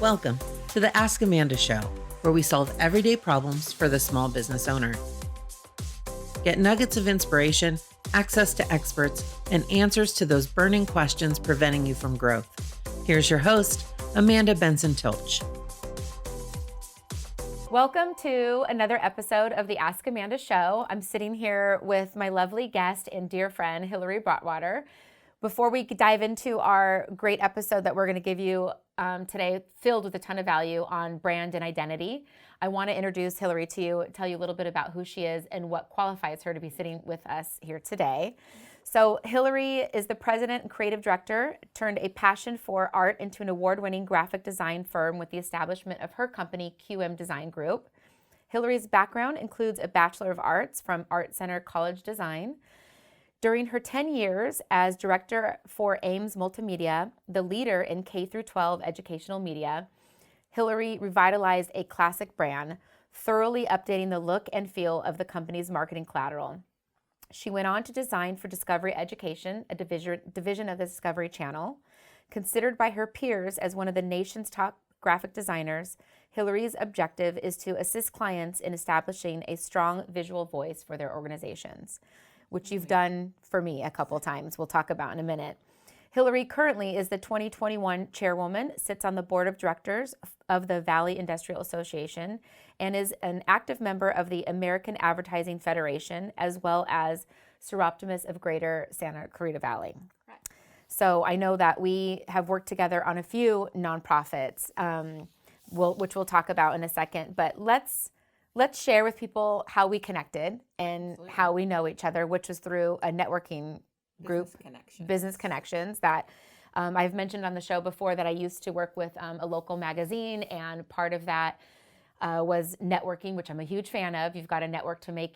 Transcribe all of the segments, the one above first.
Welcome to the Ask Amanda Show, where we solve everyday problems for the small business owner. Get nuggets of inspiration, access to experts, and answers to those burning questions preventing you from growth. Here's your host, Amanda Benson-Tilch. Welcome to another episode of the Ask Amanda Show. I'm sitting here with my lovely guest and dear friend, Hillary Broadwater. Before we dive into our great episode that we're going to give you today, filled with a ton of value on brand and identity, I want to introduce Hillary to you, tell you a little bit about who she is and what qualifies her to be sitting with us here today. So Hillary is the president and creative director, turned a passion for art into an award-winning graphic design firm with the establishment of her company, QM Design Group. Hillary's background includes a Bachelor of Arts from Art Center College Design. During her 10 years as director for Ames Multimedia, the leader in K-12 educational media, Hillary revitalized a classic brand, thoroughly updating the look and feel of the company's marketing collateral. She went on to design for Discovery Education, a division of the Discovery Channel. Considered by her peers as one of the nation's top graphic designers, Hillary's objective is to assist clients in establishing a strong visual voice for their organizations, which you've done for me a couple times. We'll talk about in a minute. Hillary currently is the 2021 chairwoman, sits on the board of directors of the Valley Industrial Association, and is an active member of the American Advertising Federation, as well as Seroptimus of Greater Santa Clarita Valley. Correct. So I know that we have worked together on a few nonprofits, which we'll talk about in a second, but let's share with people how we connected and Absolutely. How we know each other, which was through a networking group, Business Connections, that I've mentioned on the show before that I used to work with a local magazine, and part of that was networking, which I'm a huge fan of. You've got to network to make,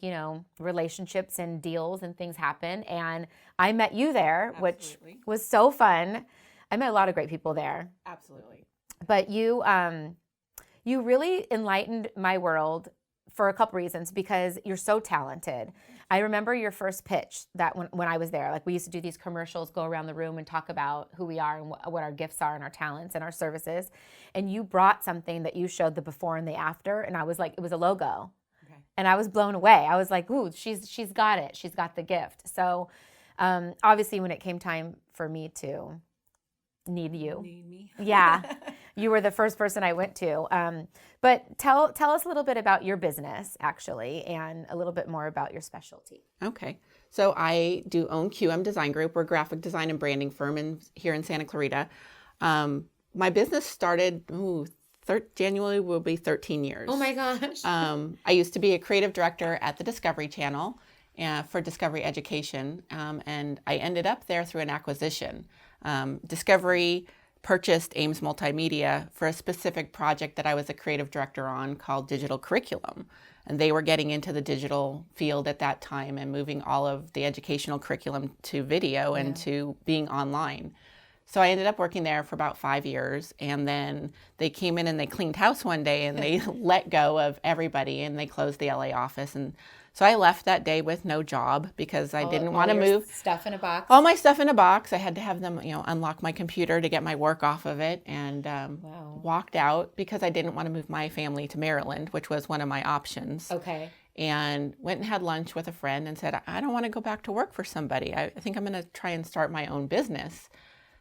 relationships and deals and things happen. And I met you there, Absolutely. Which was so fun. I met a lot of great people there. Absolutely. But you really enlightened my world for a couple reasons, because you're so talented. I remember your first pitch that when I was there, like we used to do these commercials, go around the room and talk about who we are and what our gifts are and our talents and our services. And you brought something that you showed the before and the after. And I was like, it was a logo. Okay. And I was blown away. I was like, ooh, she's got it. She's got the gift. So obviously when it came time for me to need me. Yeah. You were the first person I went to. But tell us a little bit about your business, actually, and a little bit more about your specialty. Okay. So I do own QM Design Group. We're a graphic design and branding firm here in Santa Clarita. My business started, January will be 13 years. Oh my gosh. I used to be a creative director at the Discovery Channel for Discovery Education, and I ended up there through an acquisition. Discovery purchased Ames Multimedia for a specific project that I was a creative director on called Digital Curriculum. And they were getting into the digital field at that time and moving all of the educational curriculum to video and to being online. So I ended up working there for about 5 years, and then they came in and they cleaned house one day and they let go of everybody and they closed the LA office. And so I left that day with no job because I didn't want to move. Stuff in a box? All my stuff in a box. I had to have them, unlock my computer to get my work off of it, and walked out because I didn't want to move my family to Maryland, which was one of my options. Okay. And went and had lunch with a friend and said, I don't want to go back to work for somebody. I think I'm going to try and start my own business.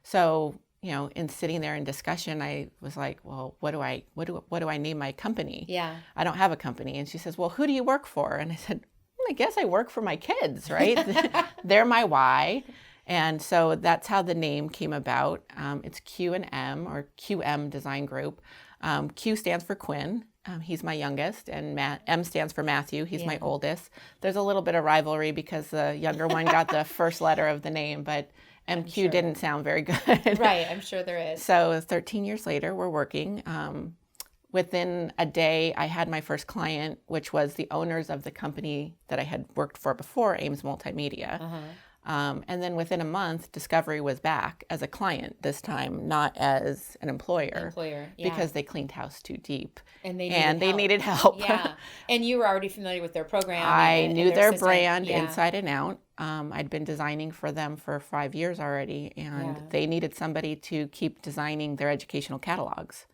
So, in sitting there in discussion, I was like, well, what do I name my company? Yeah. I don't have a company. And she says, well, who do you work for? And I said, I guess I work for my kids, right? They're my why. And so that's how the name came about. It's Q and M, or QM Design Group. Q stands for Quinn. He's my youngest, and M stands for Matthew. He's my oldest. There's a little bit of rivalry because the younger one got the first letter of the name, but MQ didn't sound very good. Right, I'm sure there is. So 13 years later, we're working. Within a day, I had my first client, which was the owners of the company that I had worked for before, Ames Multimedia. And then within a month, Discovery was back as a client this time, not as an employer. Because they cleaned house too deep. And they needed help. Yeah. And you were already familiar with their program. I knew their brand inside and out. I'd been designing for them for 5 years already, and they needed somebody to keep designing their educational catalogs.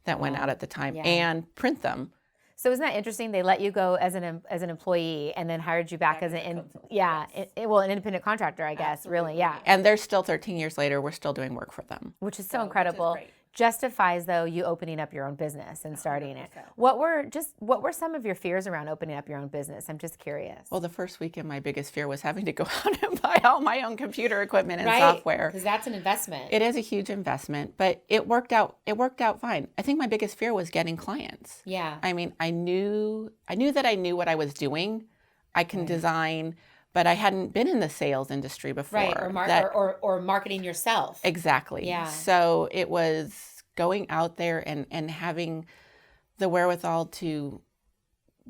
that went out at the time Yeah. and print them. So isn't that interesting? They let you go as an employee and then hired you back as an independent contractor, I guess. Absolutely. Really, yeah. And they're still 13 years later, we're still doing work for them. Which is so incredible. Which is great. Justifies though you opening up your own business and starting 100%. It. What were some of your fears around opening up your own business? I'm just curious. Well, the first weekend, my biggest fear was having to go out and buy all my own computer equipment and right, software. Because that's an investment. It is a huge investment, but it worked out. It worked out fine. I think my biggest fear was getting clients. Yeah. I mean, I knew that I knew what I was doing. I can design, but I hadn't been in the sales industry before. Right, or marketing yourself. Exactly. Yeah. So it was going out there and having the wherewithal to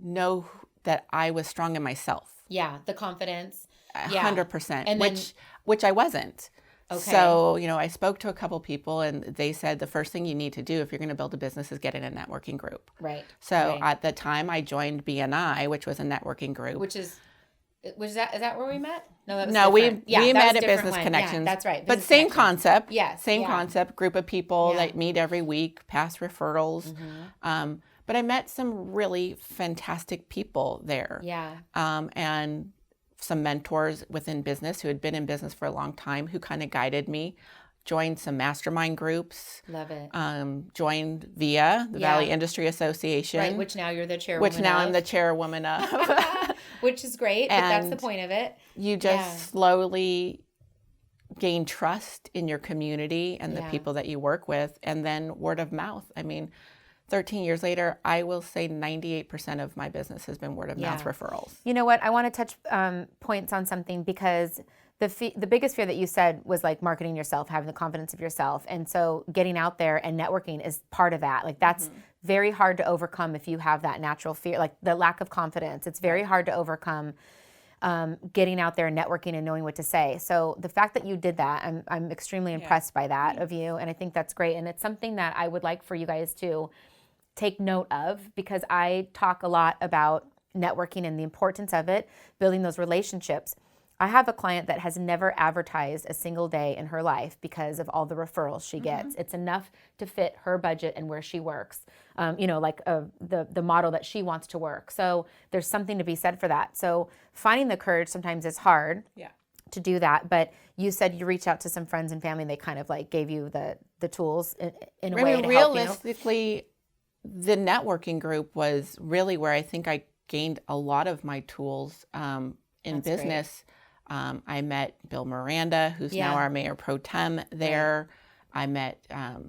know that I was strong in myself. Yeah, the confidence. 100%, And which I wasn't. Okay. So, I spoke to a couple people and they said the first thing you need to do if you're going to build a business is get in a networking group. Right. So at the time I joined BNI, which was a networking group. Is that where we met? No, that was no, different. we met at Business Business Connections. Yeah, that's right. But same concept. Yes. Same concept. Group of people Yeah. that meet every week, pass referrals. But I met some really fantastic people there. Yeah. And some mentors within business who had been in business for a long time who kind of guided me. Joined some mastermind groups. Love it. Joined VIA, the Valley Industry Association. Right, which now you're the chairwoman Which now I'm the chairwoman of. Which is great, but that's the point of it. You just slowly gain trust in your community and the people that you work with, and then word of mouth. I mean, 13 years later, I will say 98% of my business has been word of mouth referrals. You know what? I want to touch points on something because the biggest fear that you said was like marketing yourself, having the confidence of yourself. And so getting out there and networking is part of that. Like that's very hard to overcome if you have that natural fear, like the lack of confidence. It's very hard to overcome getting out there and networking and knowing what to say. So the fact that you did that, I'm extremely impressed by that of you. And I think that's great. And it's something that I would like for you guys to take note of, because I talk a lot about networking and the importance of it, building those relationships. I have a client that has never advertised a single day in her life because of all the referrals she gets. It's enough to fit her budget and where she works, the model that she wants to work. So there's something to be said for that. So finding the courage sometimes is hard to do that. But you said you reached out to some friends and family and they kind of like gave you the tools in a way to help you. Realistically, the networking group was really where I think I gained a lot of my tools in business. I met Bill Miranda, who's now our mayor pro tem there. Right. I met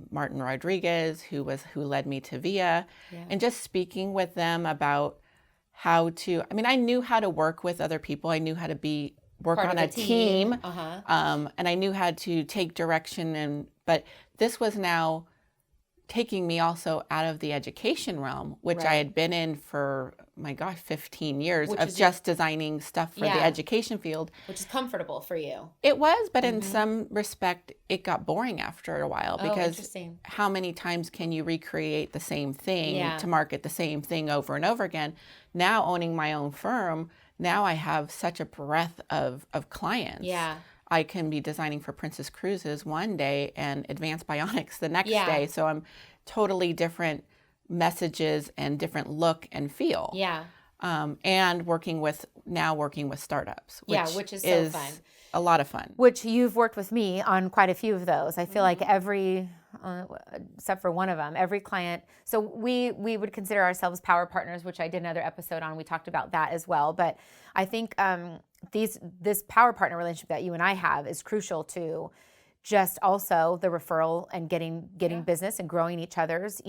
Martin Rodriguez, who led me to VIA, and just speaking with them about how to. I mean, I knew how to work with other people. I knew how to work on a team, and I knew how to take direction. But this was now taking me also out of the education realm, which I had been in for, 15 years of just designing stuff for the education field. Which is comfortable for you. It was, but in some respect, it got boring after a while because how many times can you recreate the same thing to market the same thing over and over again? Now owning my own firm, now I have such a breadth of clients. Yeah. I can be designing for Princess Cruises one day and Advanced Bionics the next day. So I'm totally different messages and different look and feel. Yeah. And working with startups. Which is so fun. A lot of fun. Which you've worked with me on quite a few of those. I feel like every, except for one of them, every client. So we would consider ourselves power partners, which I did another episode on. We talked about that as well. But I think this power partner relationship that you and I have is crucial to just also the referral and getting business and growing each other's,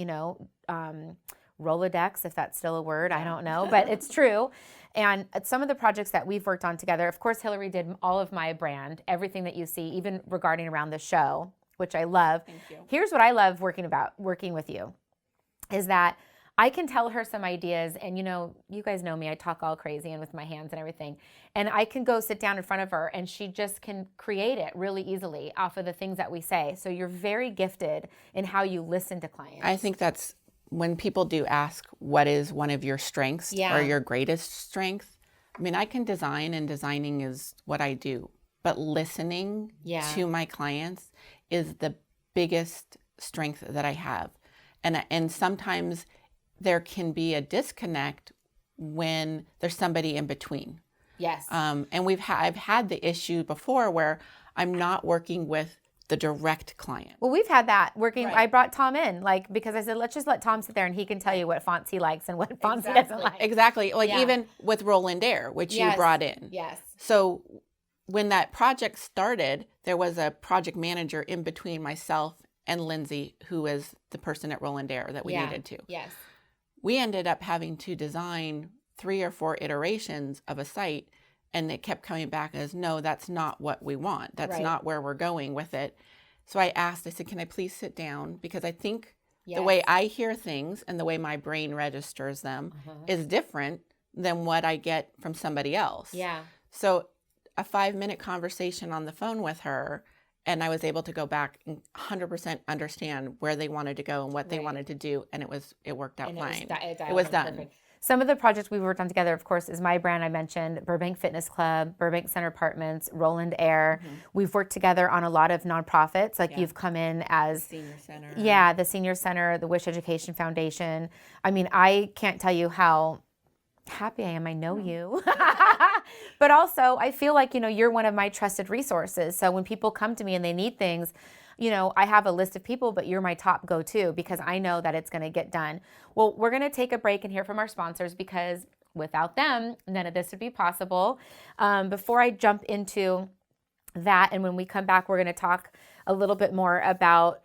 Rolodex, if that's still a word, I don't know, but it's true. And some of the projects that we've worked on together, of course, Hillary did all of my brand, everything that you see, even regarding around the show, which I love. Thank you. Here's what I love working with you, is that I can tell her some ideas, and you guys know me, I talk all crazy and with my hands and everything, and I can go sit down in front of her and she just can create it really easily off of the things that we say. So you're very gifted in how you listen to clients. I think that's when people do ask what is one of your strengths or your greatest strength. I mean, I can design, and designing is what I do, but listening to my clients is the biggest strength that I have. And sometimes there can be a disconnect when there's somebody in between. Yes. And I've had the issue before where I'm not working with the direct client. Well, we've had that working. Right. I brought Tom in, like, because I said, let's just let Tom sit there and he can tell you what fonts he likes and what fonts he doesn't like. Exactly. Like Yeah. even with Roland Air, which you Yes. brought in. Yes. So when that project started, there was a project manager in between myself and Lindsay, who is the person at Roland Air that we needed to. Yes. We ended up having to design 3 or 4 iterations of a site, and it kept coming back as, no, that's not what we want. That's Right. not where we're going with it. So I said, can I please sit down? Because I think Yes. the way I hear things and the way my brain registers them is different than what I get from somebody else. Yeah. So a 5-minute conversation on the phone with her, and I was able to go back and 100% understand where they wanted to go and what they Right. wanted to do, and it worked out And fine. it It was was done. perfect. Some of the projects we've worked on together, of course, is my brand I mentioned, Burbank Fitness Club, Burbank Center Apartments, Roland Air. We've worked together on a lot of nonprofits. Like you've come in as Senior Center. Yeah, the Senior Center, the Wish Education Foundation. I mean, I can't tell you how happy I am. I know you. But also, I feel like, you're one of my trusted resources. So when people come to me and they need things, I have a list of people, but you're my top go-to because I know that it's going to get done. Well, we're going to take a break and hear from our sponsors because without them, none of this would be possible. Before I jump into that, and when we come back, we're going to talk a little bit more about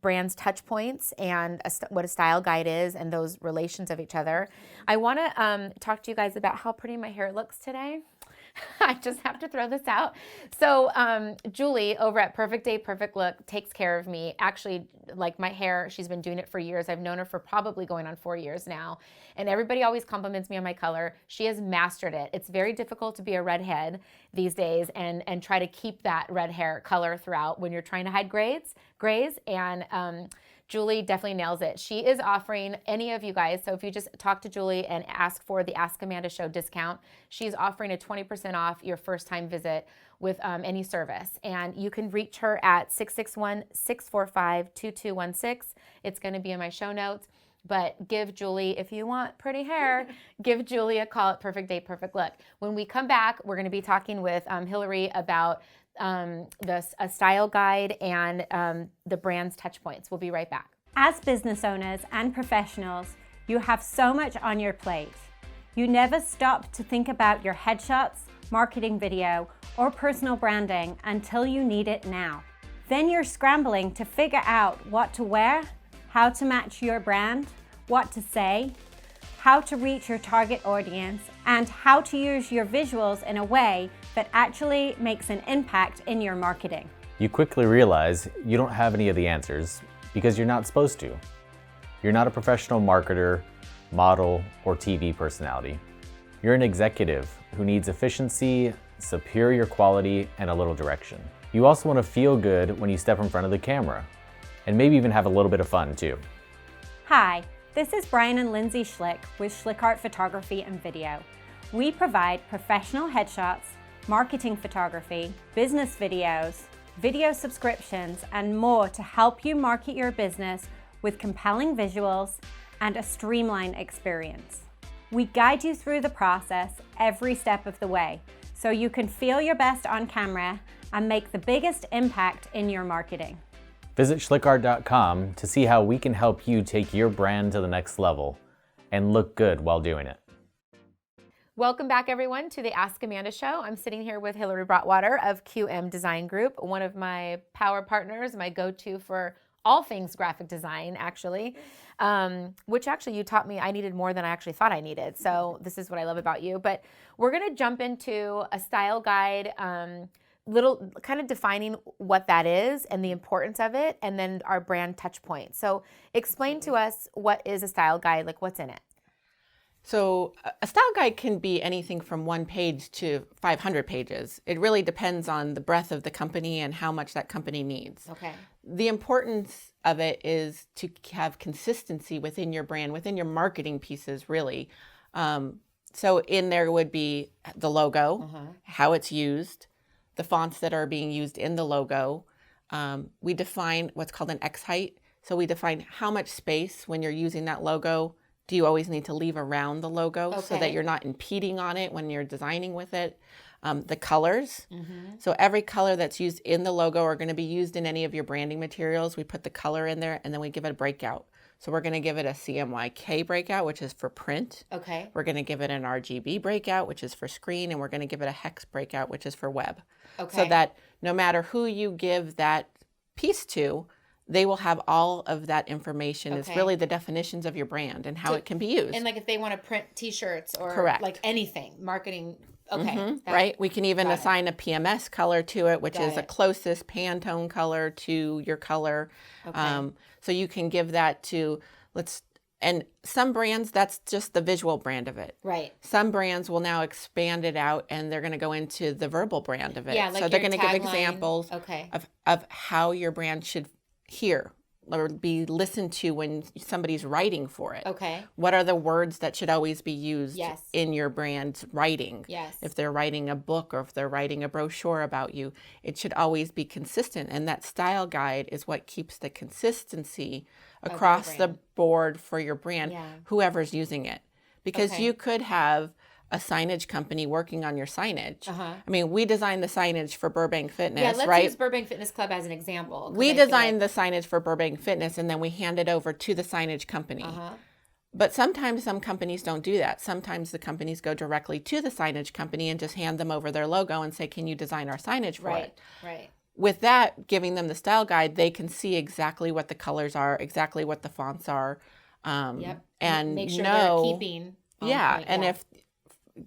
brands' touch points and what a style guide is and those relations of each other. I want to talk to you guys about how pretty my hair looks today. I just have to throw this out. So Julie over at Perfect Day, Perfect Look takes care of me. Actually, like my hair, she's been doing it for years. I've known her for probably going on 4 years now. And everybody always compliments me on my color. She has mastered it. It's very difficult to be a redhead these days and try to keep that red hair color throughout when you're trying to hide grays. And Julie definitely nails it. She is offering any of you guys, so if you just talk to Julie and ask for the Ask Amanda Show discount, she's offering a 20% off your first time visit with any service. And you can reach her at 661-645-2216. It's going to be in my show notes. But give Julie, if you want pretty hair, give Julie a call at Perfect Day, Perfect Look. When we come back, we're going to be talking with Hillary about a style guide and the brand's touch points. We'll be right back. As business owners and professionals, you have so much on your plate. You never stop to think about your headshots, marketing video, or personal branding until you need it now. Then you're scrambling to figure out what to wear, how to match your brand, what to say, how to reach your target audience, and how to use your visuals in a way that actually makes an impact in your marketing. You quickly realize you don't have any of the answers because you're not supposed to. You're not a professional marketer, model, or TV personality. You're an executive who needs efficiency, superior quality, and a little direction. You also want to feel good when you step in front of the camera, and maybe even have a little bit of fun too. Hi, this is Brian and Lindsay Schlick with SchlickArt Photography and Video. We provide professional headshots, marketing photography, business videos, video subscriptions, and more to help you market your business with compelling visuals and a streamlined experience. We guide you through the process every step of the way so you can feel your best on camera and make the biggest impact in your marketing. Visit SchlickArt.com to see how we can help you take your brand to the next level and look good while doing it. Welcome back, everyone, to the Ask Amanda Show. I'm sitting here with Hillary Broadwater of QM Design Group, one of my power partners, my go-to for all things graphic design, actually, which actually you taught me I needed more than I actually thought I needed. So this is what I love about you. But we're going to jump into a style guide, little kind of defining what that is and the importance of it, and then our brand touch point. So explain to us, what is a style guide, like what's in it? So a style guide can be anything from 1 page to 500 pages. It really depends on the breadth of the company and how much that company needs. Okay. The importance of it is to have consistency within your brand, within your marketing pieces, really. So in there would be the logo, how it's used, the fonts that are being used in the logo. We define what's called an X height. So we define how much space when you're using that logo do you always need to leave around the logo so that you're not impeding on it when you're designing with it. The colors. So every color that's used in the logo are going to be used in any of your branding materials. We put the color in there and then we give it a breakout. So we're going to give it a CMYK breakout, which is for print. Okay. We're going to give it an RGB breakout, which is for screen, and we're going to give it a hex breakout, which is for web. Okay. So that no matter who you give that piece to, they will have all of that information. It's really the definitions of your brand and how it can be used. And like if they want to print t-shirts or Correct. like anything, marketing. Okay. Right? We can even assign a PMS color to it, which Got is a it. closest Pantone color to your color. So you can give that to, and some brands, that's just the visual brand of it. Right. Some brands will now expand it out and they're going to go into the verbal brand of it. Yeah, like so they're your going to give tagline. examples of how your brand should hear or be listened to when somebody's writing for it. Okay. What are the words that should always be used Yes. in your brand's writing? Yes. If they're writing a book or if they're writing a brochure about you, it should always be consistent. And that style guide is what keeps the consistency across the board for your brand, whoever's using it. Because you could have a signage company working on your signage. I mean, we designed the signage for Burbank Fitness, Yeah, let's right? use Burbank Fitness Club as an example. 'Cause We I feel designed the signage for Burbank Fitness and then we hand it over to the signage company. But sometimes some companies don't do that. Sometimes the companies go directly to the signage company and just hand them over their logo and say, can you design our signage for it? Right. With that, giving them the style guide, they can see exactly what the colors are, exactly what the fonts are. And make sure know, they're keeping on point. and if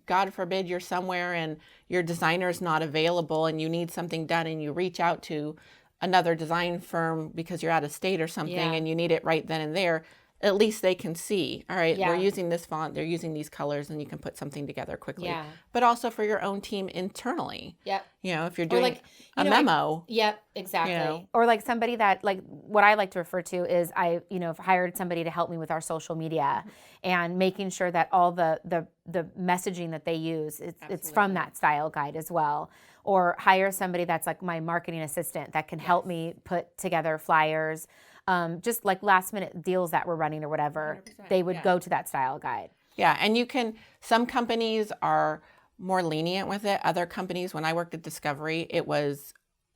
God forbid you're somewhere and your designer's not available and you need something done and you reach out to another design firm because you're out of state or something and you need it right then and there, at least they can see, all right, we're using this font, they're using these colors, and you can put something together quickly. But also for your own team internally. You know, if you're doing a memo. Exactly. You know. Or like somebody that, like what I like to refer to is I, hired somebody to help me with our social media and making sure that all the messaging that they use, it's from that style guide as well. Or hire somebody that's like my marketing assistant that can help me put together flyers. Just like last minute deals that we're running or whatever, they would go to that style guide. Yeah, and some companies are more lenient with it. Other companies, when I worked at Discovery, it was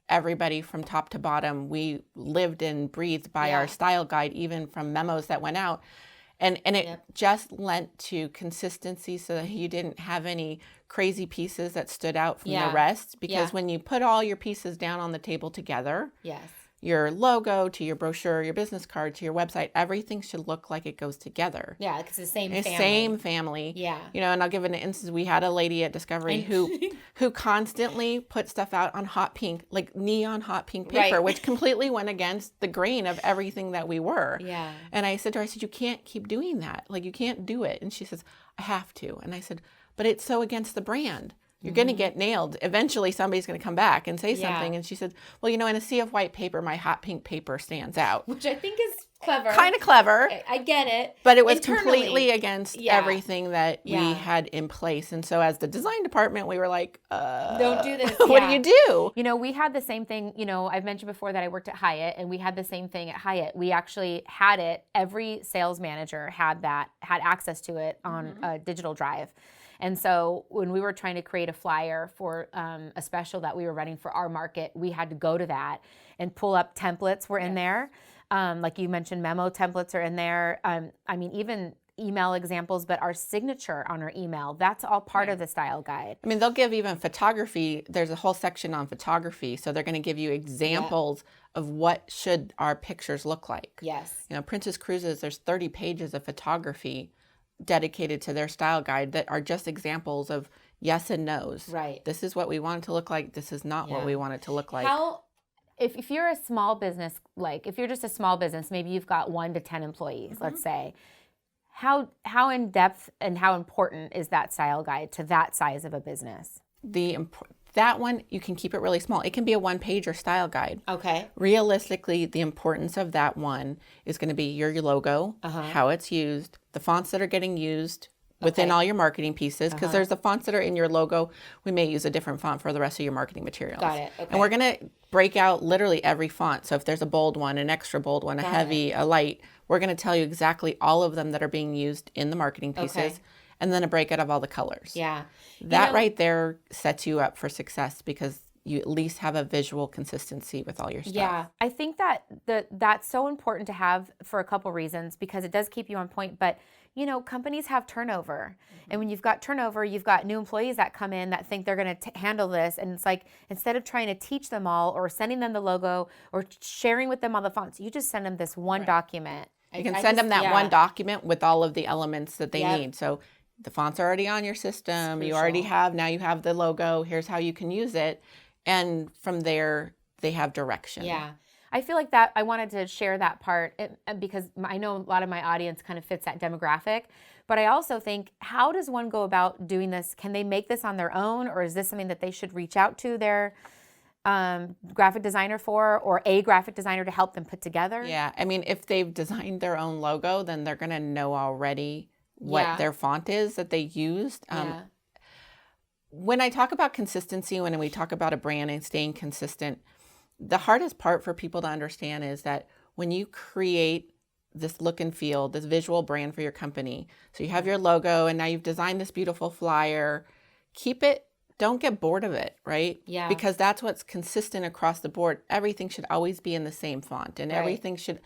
everybody from top to bottom. We lived and breathed by our style guide, even from memos that went out. And it just lent to consistency so that you didn't have any crazy pieces that stood out from the rest. Because when you put all your pieces down on the table together, your logo to your brochure, your business card to your website, everything should look like it goes together. Yeah, because it's the same family. Same family. Yeah. And I'll give an instance. We had a lady at Discovery who constantly put stuff out on hot pink, like neon hot pink paper, which completely went against the grain of everything that we were. Yeah. And I said to her, you can't keep doing that. Like, you can't do it. And she says, I have to. And I said, but it's so against the brand. You're going to get nailed. Eventually, somebody's going to come back and say something. And she said, well, in a sea of white paper, my hot pink paper stands out. Which I think is clever. Kind of clever. I get it. But it was internally, completely against everything that we had in place. And so as the design department, we were like, don't do this. What do you do? We had the same thing. I've mentioned before that I worked at Hyatt, and we had the same thing at Hyatt. We actually had it. Every sales manager had access to it on a digital drive. And so when we were trying to create a flyer for a special that we were running for our market, we had to go to that and pull up templates were in there. Like you mentioned, memo templates are in there. Even email examples, but our signature on our email, that's all part of the style guide. They'll give even photography. There's a whole section on photography. So they're going to give you examples of what should our pictures look like. Yes. Princess Cruises, there's 30 pages of photography dedicated to their style guide that are just examples of yes and no's. Right. This is what we want it to look like. This is not what we want it to look like. If you're a small business, like if you're just a small business, maybe you've got 1 to 10 employees, let's say, how in depth and how important is that style guide to that size of a business? That one, you can keep it really small. It can be a 1-pager style guide. Okay. Realistically, the importance of that one is going to be your logo, how it's used, the fonts that are getting used, within Okay. all your marketing pieces, because there's the fonts that are in your logo. We may use a different font for the rest of your marketing materials. Got it. Okay. And we're going to break out literally every font. So if there's a bold one, an extra bold one, a heavy, a light, we're going to tell you exactly all of them that are being used in the marketing pieces. Okay. And then a breakout of all the colors. Yeah. That right there sets you up for success, because you at least have a visual consistency with all your stuff. Yeah, I think that that's so important to have for a couple reasons, because it does keep you on point. But companies have turnover, and when you've got turnover, you've got new employees that come in that think they're going to handle this, and it's like, instead of trying to teach them all or sending them the logo or sharing with them all the fonts, you just send them this one document. You can send them that one document with all of the elements that they need. So the fonts are already on your system. You already now you have the logo. Here's how you can use it. And from there, they have direction. Yeah. I feel like that I wanted to share that part because I know a lot of my audience kind of fits that demographic. But I also think, how does one go about doing this? Can they make this on their own, or is this something that they should reach out to their graphic designer for, or a graphic designer to help them put together? Yeah. I mean, if they've designed their own logo, then they're going to know already what their font is that they used. When I talk about consistency, when we talk about a brand and staying consistent, the hardest part for people to understand is that when you create this look and feel, this visual brand for your company, so you have your logo and now you've designed this beautiful flyer, keep it, don't get bored of it, right? Yeah. Because that's what's consistent across the board. Everything should always be in the same font, and everything should,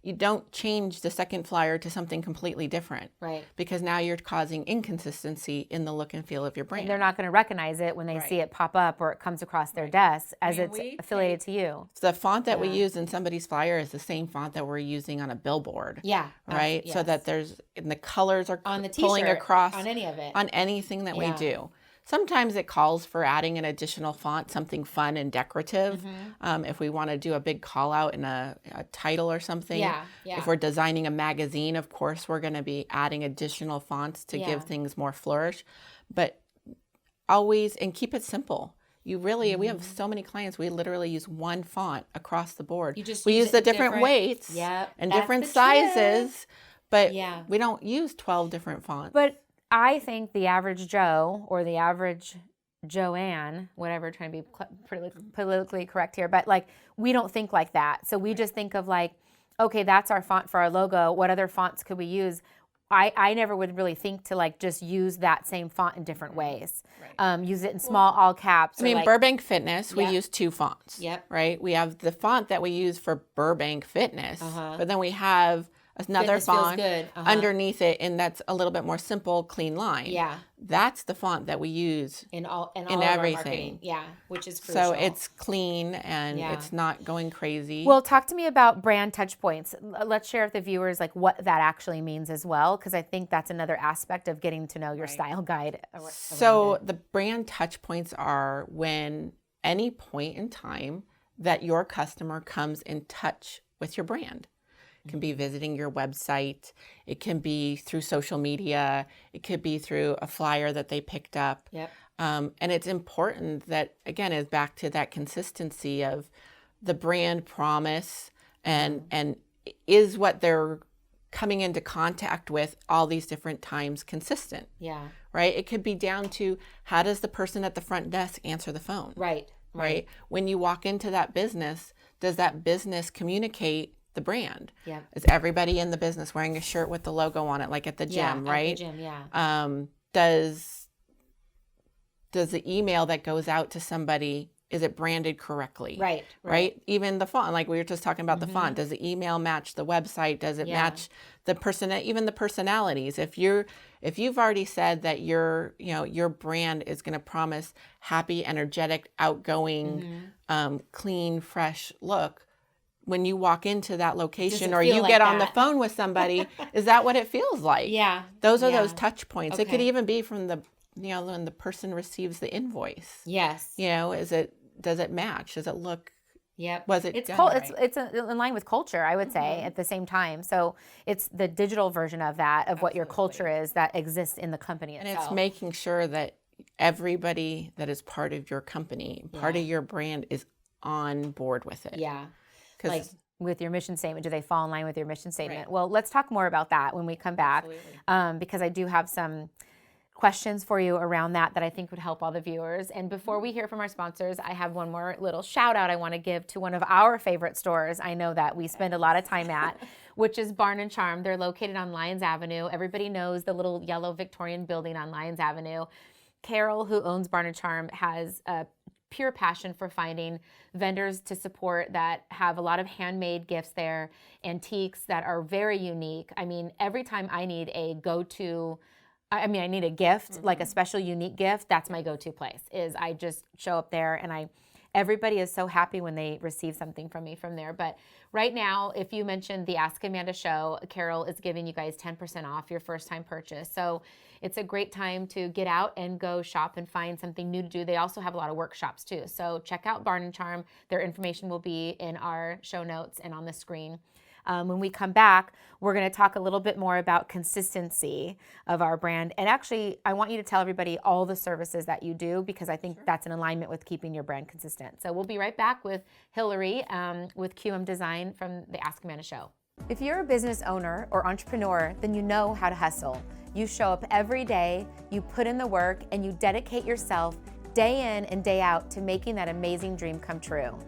you don't change the second flyer to something completely different. Right. Because now you're causing inconsistency in the look and feel of your brand. And they're not going to recognize it when they see it pop up or it comes across their desk as it's affiliated to you. The font that we use in somebody's flyer is the same font that we're using on a billboard. Yeah. Right? Yes. So that and the colors are on the pulling t-shirt, across on any of it. on anything that we do. Sometimes it calls for adding an additional font, something fun and decorative. If we want to do a big call out in a title or something. If we're designing a magazine, of course, we're going to be adding additional fonts to give things more flourish. But always, and keep it simple. You really, we have so many clients, we literally use one font across the board. We use the different weights and different sizes, but we don't use 12 different fonts. But I think the average Joe or the average Joanne, whatever, trying to be politically correct here, but like, we don't think like that. So we just think of like, okay, that's our font for our logo. What other fonts could we use? I never would really think to like just use that same font in different ways. Use it in small all caps. I mean, Burbank Fitness, we use two fonts. Right? We have the font that we use for Burbank Fitness, but then we have another font underneath it, and that's a little bit more simple, clean line. That's the font that we use in all everything. Which is crucial. So it's clean and it's not going crazy. Well, talk to me about brand touch points. Let's share with the viewers like what that actually means as well, because I think that's another aspect of getting to know your style guide. So the brand touch points are when any point in time that your customer comes in touch with your brand. It can be visiting your website. It can be through social media. It could be through a flyer that they picked up. And it's important that, again, is back to that consistency of the brand promise and is what they're coming into contact with all these different times consistent. Right? It could be down to, how does the person at the front desk answer the phone? Right? When you walk into that business, does that business communicate the brand? Is everybody in the business wearing a shirt with the logo on it, like at the gym, right? At the gym, Does the email that goes out to somebody, is it branded correctly? Right? Even the font, like we were just talking about the font. Does the email match the website? Does it match the even the personalities? If you've already said that your brand is going to promise happy, energetic, outgoing, clean, fresh look, when you walk into that location or you get on the phone with somebody, is that what it feels like? Those are those touch points. It could even be from the, when the person receives the invoice. Does it match? Does it look? Was it? It's in line with culture, I would say, at the same time. So it's the digital version of that, of what your culture is that exists in the company itself. And it's making sure that everybody that is part of your company, part of your brand, is on board with it. Like with your mission statement? Do they fall in line with your mission statement? Right. Well, let's talk more about that when we come back, because I do have some questions for you around that I think would help all the viewers. And before we hear from our sponsors, I have one more little shout out I want to give to one of our favorite stores I know that we spend a lot of time at, which is Barn & Charm. They're located on Lyons Avenue. Everybody knows the little yellow Victorian building on Lyons Avenue. Carol, who owns Barn & Charm, has a pure passion for finding vendors to support that have a lot of handmade gifts there, antiques that are very unique. I mean, every time I need a go-to, I need a gift, like a special unique gift, that's my go-to place, is I just show up there, and everybody is so happy when they receive something from me from there. But right now, if you mentioned the Ask Amanda show, Carol is giving you guys 10% off your first time purchase. So it's a great time to get out and go shop and find something new to do. They also have a lot of workshops too. So check out Barn & Charm. Their information will be in our show notes and on the screen. When we come back, we're going to talk a little bit more about consistency of our brand. And actually, I want you to tell everybody all the services that you do, because I think that's in alignment with keeping your brand consistent. So we'll be right back with Hillary with QM Design from the Ask Amanda show. If you're a business owner or entrepreneur, then you know how to hustle. You show up every day, you put in the work, and you dedicate yourself day in and day out to making that amazing dream come true.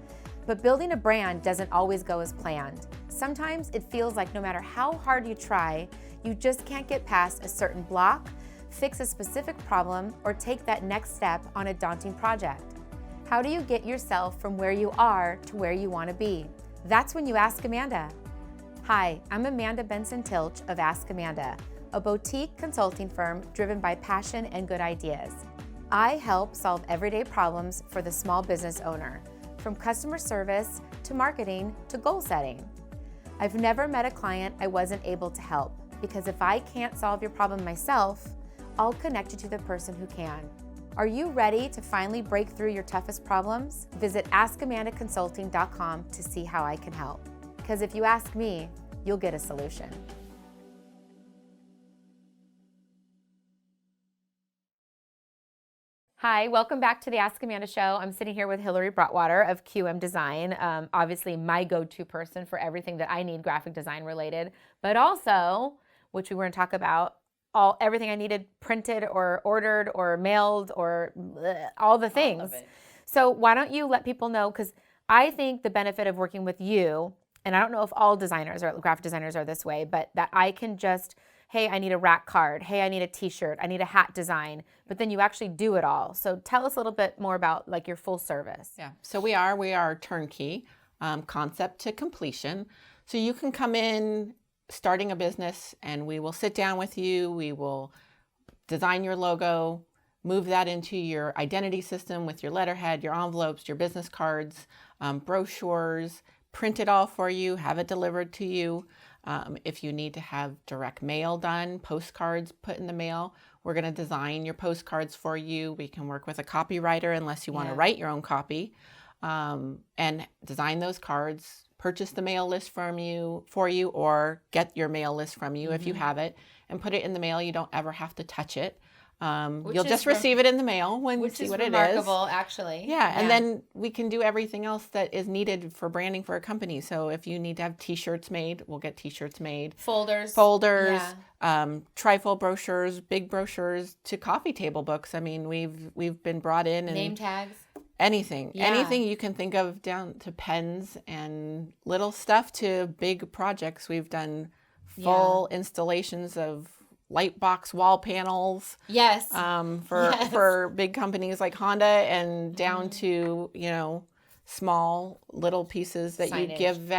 But building a brand doesn't always go as planned. Sometimes it feels like no matter how hard you try, you just can't get past a certain block, fix a specific problem, or take that next step on a daunting project. How do you get yourself from where you are to where you want to be? That's when you ask Amanda. Hi, I'm Amanda Benson-Tilch of Ask Amanda, a boutique consulting firm driven by passion and good ideas. I help solve everyday problems for the small business owner, from customer service to marketing to goal setting. I've never met a client I wasn't able to help, because if I can't solve your problem myself, I'll connect you to the person who can. Are you ready to finally break through your toughest problems? Visit askamandaconsulting.com to see how I can help. Because if you ask me, you'll get a solution. Hi, welcome back to the Ask Amanda show. I'm sitting here with Hillary Broadwater of QM Design, obviously my go-to person for everything that I need graphic design related, but also, which we were going to talk about, everything I needed printed or ordered or mailed or all the things. All of it. So why don't you let people know, because I think the benefit of working with you, and I don't know if all designers or graphic designers are this way, but that I can just, hey, I need a rack card. Hey, I need a t-shirt. I need a hat design. But then you actually do it all. So tell us a little bit more about like your full service. Yeah, so we are turnkey, concept to completion. So you can come in starting a business and we will sit down with you. We will design your logo, move that into your identity system with your letterhead, your envelopes, your business cards, brochures, print it all for you, have it delivered to you. If you need to have direct mail done, postcards put in the mail, we're going to design your postcards for you. We can work with a copywriter unless you want to write your own copy, and design those cards, purchase the mail list for you, or get your mail list from you if you have it, and put it in the mail. You don't ever have to touch it. You'll just receive it in the mail when you see what it is. Which is remarkable, actually. Yeah, and then we can do everything else that is needed for branding for a company. So if you need to have t-shirts made, we'll get t-shirts made. Folders, trifold brochures, big brochures, to coffee table books. I mean, we've been brought in. And name tags. Anything you can think of, down to pens and little stuff to big projects. We've done full installations of light box wall panels. Yes. For big companies like Honda, and down to, small little pieces that you give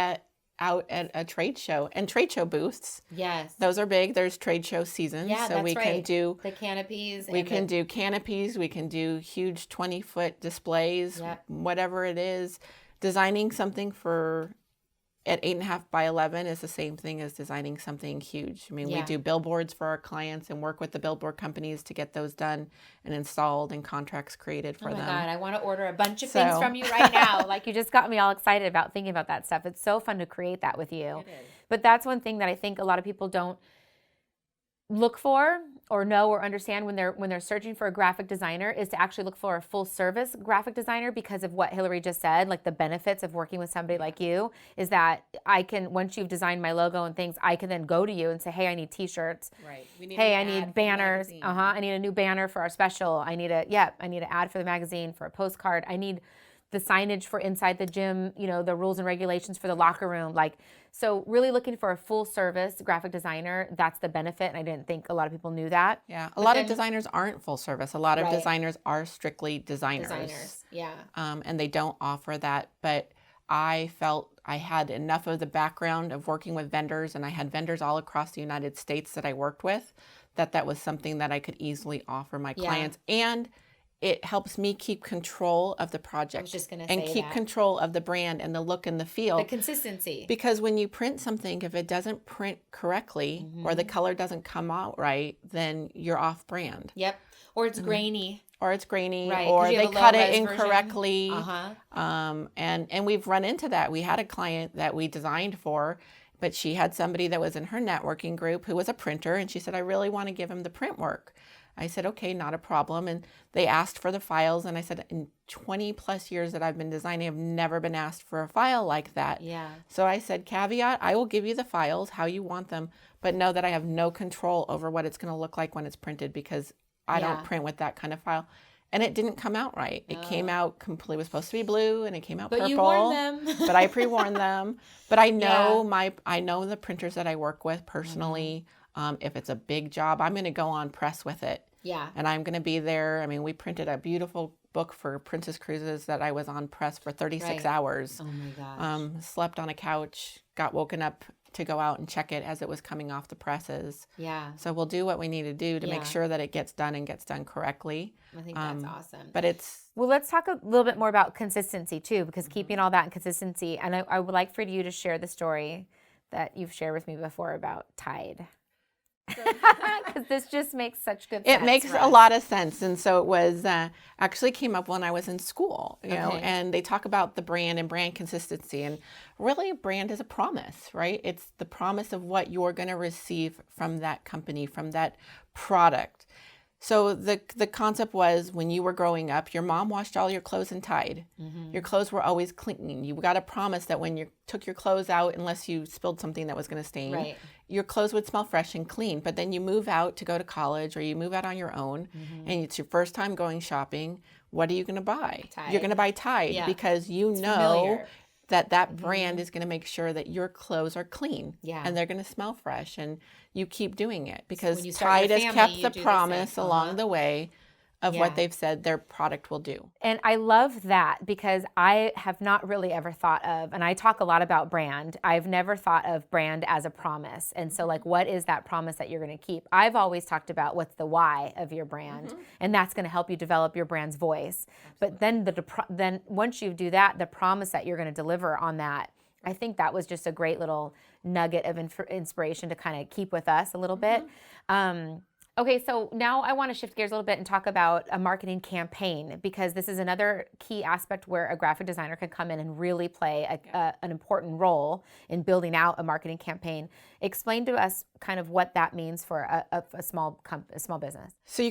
out at a trade show, and trade show booths. Yes. Those are big. There's trade show seasons. Yeah, so we can do the canopies. We can do canopies. We can do huge 20-foot displays, whatever it is. Designing something at 8.5 by 11 is the same thing as designing something huge. I mean, we do billboards for our clients and work with the billboard companies to get those done and installed and contracts created for them. Oh my God, I want to order a bunch of things from you right now. Like, you just got me all excited about thinking about that stuff. It's so fun to create that with you. It is. But that's one thing that I think a lot of people don't look for or know or understand when they're searching for a graphic designer is to actually look for a full service graphic designer, because of what Hillary just said. Like, the benefits of working with somebody like you is that I can, once you've designed my logo and things, I can then go to you and say, hey, I need t-shirts. Right. Hey, I need banners. I need a new banner for our special. I need an ad for the magazine, for a postcard. I need the signage for inside the gym, the rules and regulations for the locker room. So really looking for a full service graphic designer, that's the benefit. And I didn't think a lot of people knew that. Yeah. A lot of designers aren't full service. A lot of designers are strictly designers. Yeah. And they don't offer that. But I felt I had enough of the background of working with vendors, and I had vendors all across the United States that I worked with, that was something that I could easily offer my clients. And it helps me keep control of the project. I was just gonna and say keep that. control of the brand and the look and the feel. The consistency. Because when you print something, if it doesn't print correctly or the color doesn't come out right, then you're off brand. Yep. Or it's grainy. Or it's grainy, Right, or 'cause you they have a cut it low-res incorrectly. version. And we've run into that. We had a client that we designed for, but she had somebody that was in her networking group who was a printer, and she said, I really want to give him the print work. I said, okay, not a problem. And they asked for the files, and I said, in 20 plus years that I've been designing, I've never been asked for a file like that. Yeah. So I said, caveat, I will give you the files how you want them, but know that I have no control over what it's going to look like when it's printed, because I don't print with that kind of file. And it didn't come out right. It came out completely, it was supposed to be blue, and it came out purple. But you warned them. But I pre-warned them. But I know I know the printers that I work with personally. If it's a big job, I'm going to go on press with it. Yeah. And I'm going to be there. I mean, we printed a beautiful book for Princess Cruises that I was on press for 36 hours. Oh my gosh. Slept on a couch, got woken up to go out and check it as it was coming off the presses. Yeah. So we'll do what we need to do to make sure that it gets done and gets done correctly. I think that's awesome. But it's... Well, let's talk a little bit more about consistency too, because keeping all that in consistency. And I would like for you to share the story that you've shared with me before about Tide. Because this just makes such good sense. It makes a lot of sense. And so it was actually came up when I was in school, you know, and they talk about the brand and brand consistency. And really, a brand is a promise, right? It's the promise of what you're going to receive from that company, from that product. So the concept was, when you were growing up, your mom washed all your clothes in Tide. Your clothes were always clean. You got a promise that when you took your clothes out, unless you spilled something that was going to stain, your clothes would smell fresh and clean. But then you move out to go to college, or you move out on your own, and it's your first time going shopping. What are you going to buy? Tide. You're going to buy Tide because you know familiar. that brand is going to make sure that your clothes are clean and they're going to smell fresh, and you keep doing it because Tide has kept the promise along the way of what they've said their product will do. And I love that, because I have not really ever thought of, and I talk a lot about brand, I've never thought of brand as a promise. And so, like, what is that promise that you're going to keep? I've always talked about what's the why of your brand, and that's going to help you develop your brand's voice. But then then once you do that, the promise that you're going to deliver on that, I think that was just a great little nugget of inspiration to kind of keep with us a little bit. Okay, so now I want to shift gears a little bit and talk about a marketing campaign, because this is another key aspect where a graphic designer can come in and really play an important role in building out a marketing campaign. Explain to us kind of what that means for a small business. So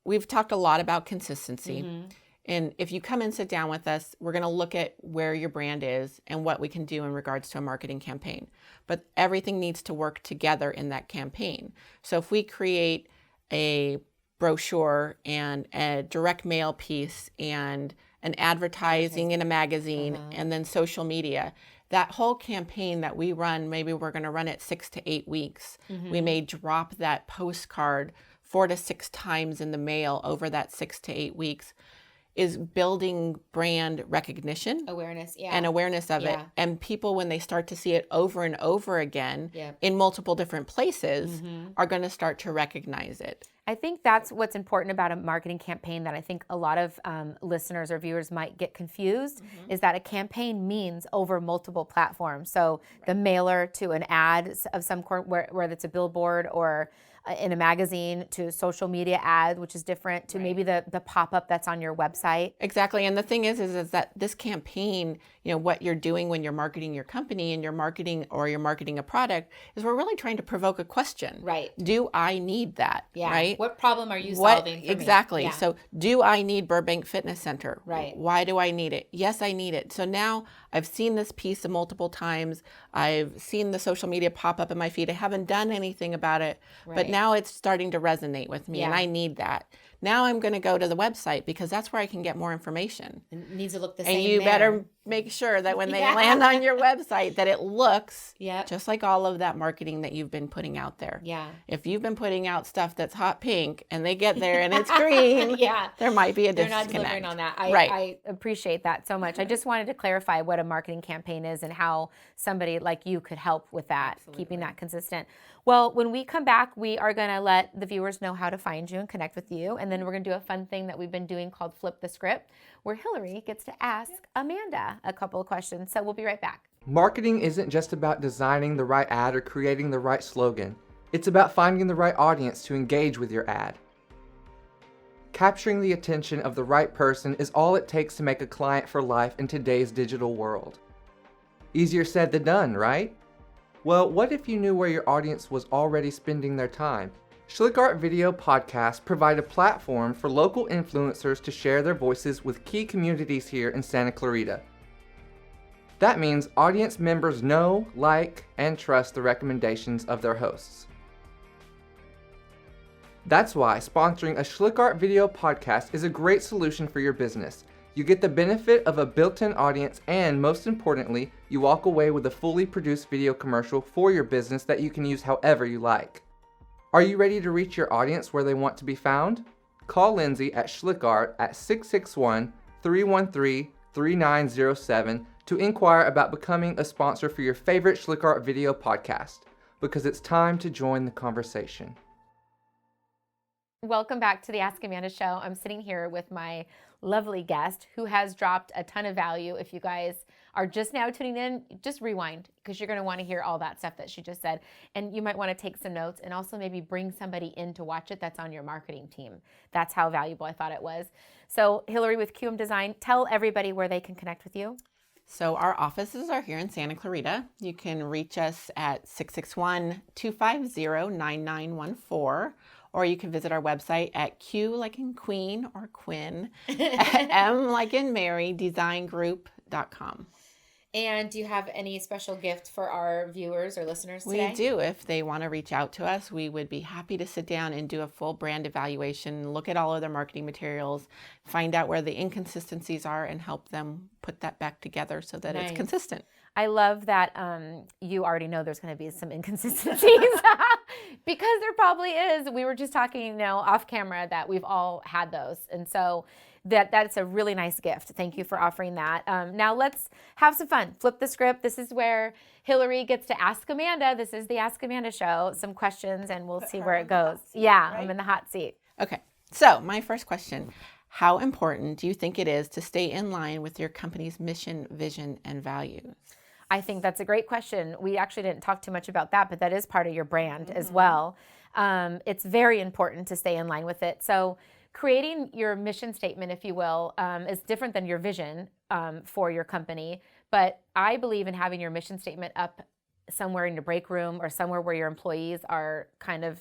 we've talked a lot about consistency. And if you come and sit down with us, we're going to look at where your brand is and what we can do in regards to a marketing campaign. But everything needs to work together in that campaign. So if we create a brochure and a direct mail piece and an advertising in a magazine and then social media, that whole campaign that we run, maybe we're going to run it 6 to 8 weeks. We may drop that postcard 4 to 6 times in the mail over that 6 to 8 weeks, is building brand recognition, Awareness, and awareness of it. And people, when they start to see it over and over again in multiple different places, are going to start to recognize it. I think that's what's important about a marketing campaign that I think a lot of listeners or viewers might get confused, is that a campaign means over multiple platforms. So the mailer to an ad of some sort, whether it's a billboard or in a magazine to social media ads, which is different, to maybe the pop-up that's on your website. Exactly. And the thing is that this campaign, what you're doing when you're marketing your company and you're marketing a product is we're really trying to provoke a question. Right. Do I need that? Yeah. Right. What problem are you solving for exactly. me? Yeah. So do I need Burbank Fitness Center? Right. Why do I need it? Yes, I need it. So now I've seen this piece multiple times. I've seen the social media pop up in my feed. I haven't done anything about it, but now it's starting to resonate with me and I need that. Now I'm going to go to the website because that's where I can get more information. It needs to look the same. And you better make sure that when they land on your website that it looks just like all of that marketing that you've been putting out there. Yeah. If you've been putting out stuff that's hot pink and they get there and it's green, there might be a disconnect. They're not delivering on that. I appreciate that so much. I just wanted to clarify what a marketing campaign is and how somebody like you could help with that, keeping that consistent. Well, when we come back, we are going to let the viewers know how to find you and connect with you. And then we're going to do a fun thing that we've been doing called Flip the Script, where Hillary gets to ask Amanda a couple of questions. So we'll be right back. Marketing isn't just about designing the right ad or creating the right slogan. It's about finding the right audience to engage with your ad. Capturing the attention of the right person is all it takes to make a client for life in today's digital world. Easier said than done, right? Well, what if you knew where your audience was already spending their time? SchlickArt video podcasts provide a platform for local influencers to share their voices with key communities here in Santa Clarita. That means audience members know, like, and trust the recommendations of their hosts. That's why sponsoring a SchlickArt video podcast is a great solution for your business. You get the benefit of a built-in audience and, most importantly, you walk away with a fully produced video commercial for your business that you can use however you like. Are you ready to reach your audience where they want to be found? Call Lindsay at SchlickArt at 661-313-3907 to inquire about becoming a sponsor for your favorite SchlickArt video podcast, because it's time to join the conversation. Welcome back to the Ask Amanda Show. I'm sitting here with my lovely guest who has dropped a ton of value. If you guys are just now tuning in, just rewind because you're going to want to hear all that stuff that she just said. And you might want to take some notes and also maybe bring somebody in to watch it that's on your marketing team. That's how valuable I thought it was. So Hillary with QM Design, tell everybody where they can connect with you. So our offices are here in Santa Clarita. You can reach us at 661-250-9914. Or you can visit our website at Q like in Queen or Quinn, M like in Mary, designgroup.com. And do you have any special gift for our viewers or listeners today? We do. If they want to reach out to us, we would be happy to sit down and do a full brand evaluation, look at all of their marketing materials, find out where the inconsistencies are, and help them put that back together so that it's consistent. I love that you already know there's going to be some inconsistencies because there probably is. We were just talking, off camera that we've all had those. And so that's a really nice gift. Thank you for offering that. Now let's have some fun. Flip the script. This is where Hillary gets to ask Amanda. This is the Ask Amanda Show. Some questions and we'll see where it goes. Yeah, right? I'm in the hot seat. Okay. So my first question, how important do you think it is to stay in line with your company's mission, vision, and values? I think that's a great question. We actually didn't talk too much about that, but that is part of your brand as well. It's very important to stay in line with it. So creating your mission statement, if you will, is different than your vision for your company. But I believe in having your mission statement up somewhere in your break room or somewhere where your employees are kind of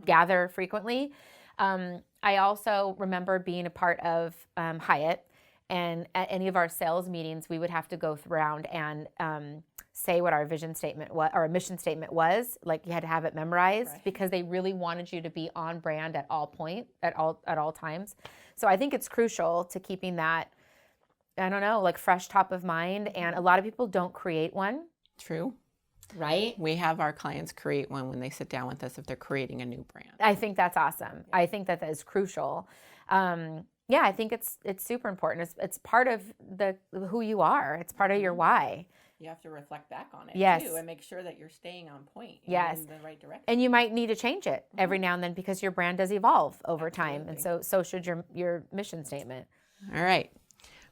gather frequently. I also remember being a part of Hyatt. And at any of our sales meetings, we would have to go around and say what our vision statement was, or a mission statement was. Like you had to have it memorized because they really wanted you to be on brand at all times. So I think it's crucial to keeping that, fresh top of mind. And a lot of people don't create one. True. Right? We have our clients create one when they sit down with us if they're creating a new brand. I think that's awesome. I think that is crucial. Yeah, I think it's super important. It's part of who you are. It's part of your why. You have to reflect back on it too and make sure that you're staying on point in the right direction. And you might need to change it every now and then because your brand does evolve over time. And so should your mission statement. All right.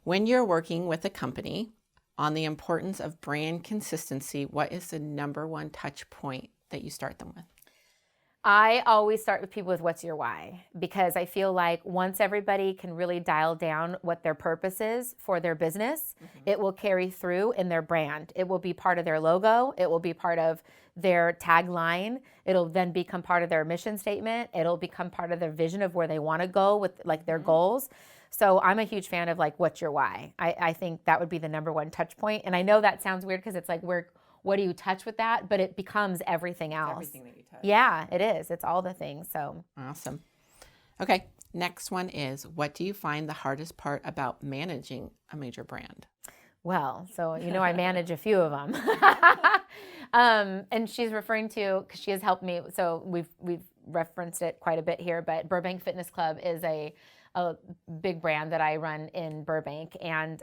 When you're working with a company on the importance of brand consistency, what is the number one touch point that you start them with? I always start with people with what's your why, because I feel like once everybody can really dial down what their purpose is for their business, it will carry through in their brand. It will be part of their logo. It will be part of their tagline. It'll then become part of their mission statement. It'll become part of their vision of where they want to go with like their goals. So I'm a huge fan of like, what's your why? I think that would be the number one touch point. And I know that sounds weird because it's like, what do you touch with that? But it becomes everything else. Everything that you touch. Yeah, it is. It's all the things. So Awesome. Okay, next one is, what do you find the hardest part about managing a major brand? well, so I manage a few of them. And she's referring to, because she has helped me. So we've referenced it quite a bit here, but Burbank Fitness Club is a big brand that I run in Burbank, and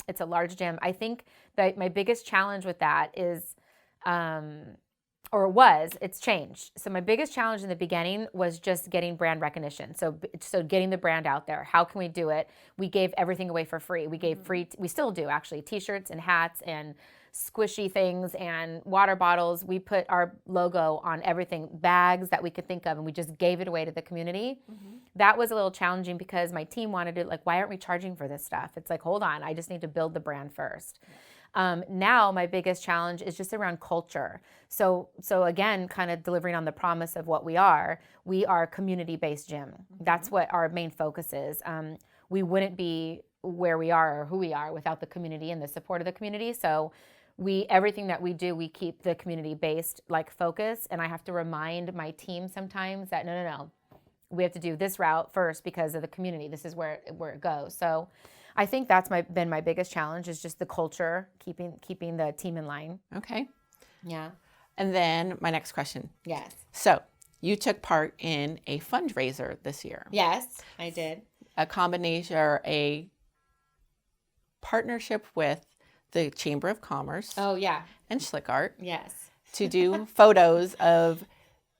it's a large gym. I think that my biggest challenge with that is, it's changed. So my biggest challenge in the beginning was just getting brand recognition. So getting the brand out there. How can we do it? We gave everything away for free. We gave free, we still do actually, t-shirts and hats and squishy things and water bottles. We put our logo on everything, bags that we could think of, and we just gave it away to the community. That was a little challenging because my team wanted to, like, why aren't we charging for this stuff? It's like, hold on, I just need to build the brand first. Now my biggest challenge is just around culture. So again, kind of delivering on the promise of what we are a community-based gym. That's what our main focus is. We wouldn't be where we are or who we are without the community and the support of the community. So everything that we do, we keep the community-based like focus. And I have to remind my team sometimes that no, we have to do this route first because of the community. This is where it goes. So I think that's been my biggest challenge, is just the culture, keeping the team in line. Okay. Yeah. And then my next question. Yes. So you took part in a fundraiser this year. Yes, I did. A combination or a partnership with the Chamber of Commerce. Oh, yeah. And SchlickArt. Yes. To do photos of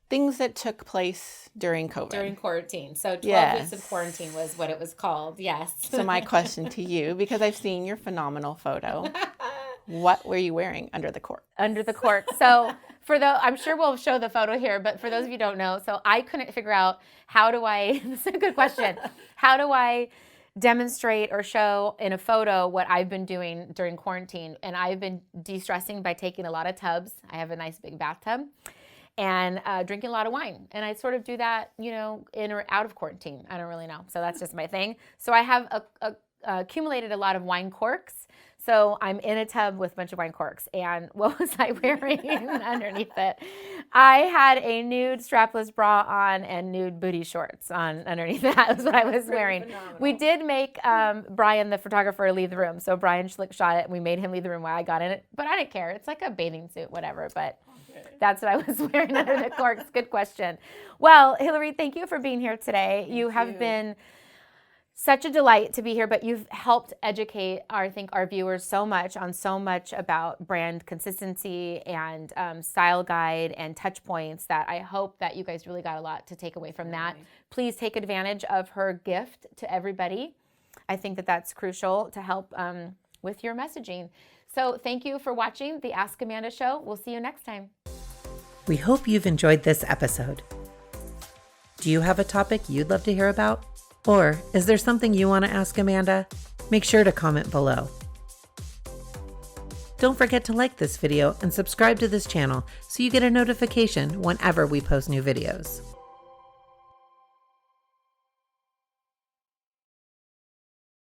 things that took place during COVID. During quarantine. So 12 weeks of quarantine was what it was called. Yes. So my question to you, because I've seen your phenomenal photo, what were you wearing under the cork? Under the cork. So I'm sure we'll show the photo here, but for those of you who don't know, so I couldn't figure out this is a good question. How do I demonstrate or show in a photo what I've been doing during quarantine? And I've been de-stressing by taking a lot of tubs. I have a nice big bathtub. And drinking a lot of wine. And I sort of do that, in or out of quarantine. I don't really know. So that's just my thing. So I have accumulated a lot of wine corks. So I'm in a tub with a bunch of wine corks. And what was I wearing underneath it? I had a nude strapless bra on and nude booty shorts on underneath that. That was what I was wearing. Phenomenal. We did make Brian, the photographer, leave the room. So Brian Schlick shot it, and we made him leave the room while I got in it. But I didn't care. It's like a bathing suit, whatever. But that's what I was wearing under the corks. Good question. Well, Hillary, thank you for being here today. You have been such a delight to be here, but you've helped educate our viewers so much about brand consistency and style guide and touch points that I hope that you guys really got a lot to take away from that. Please take advantage of her gift to everybody. I think that that's crucial to help with your messaging. So thank you for watching the Ask Amanda Show. We'll see you next time. We hope you've enjoyed this episode. Do you have a topic you'd love to hear about? Or is there something you want to ask Amanda? Make sure to comment below. Don't forget to like this video and subscribe to this channel so you get a notification whenever we post new videos.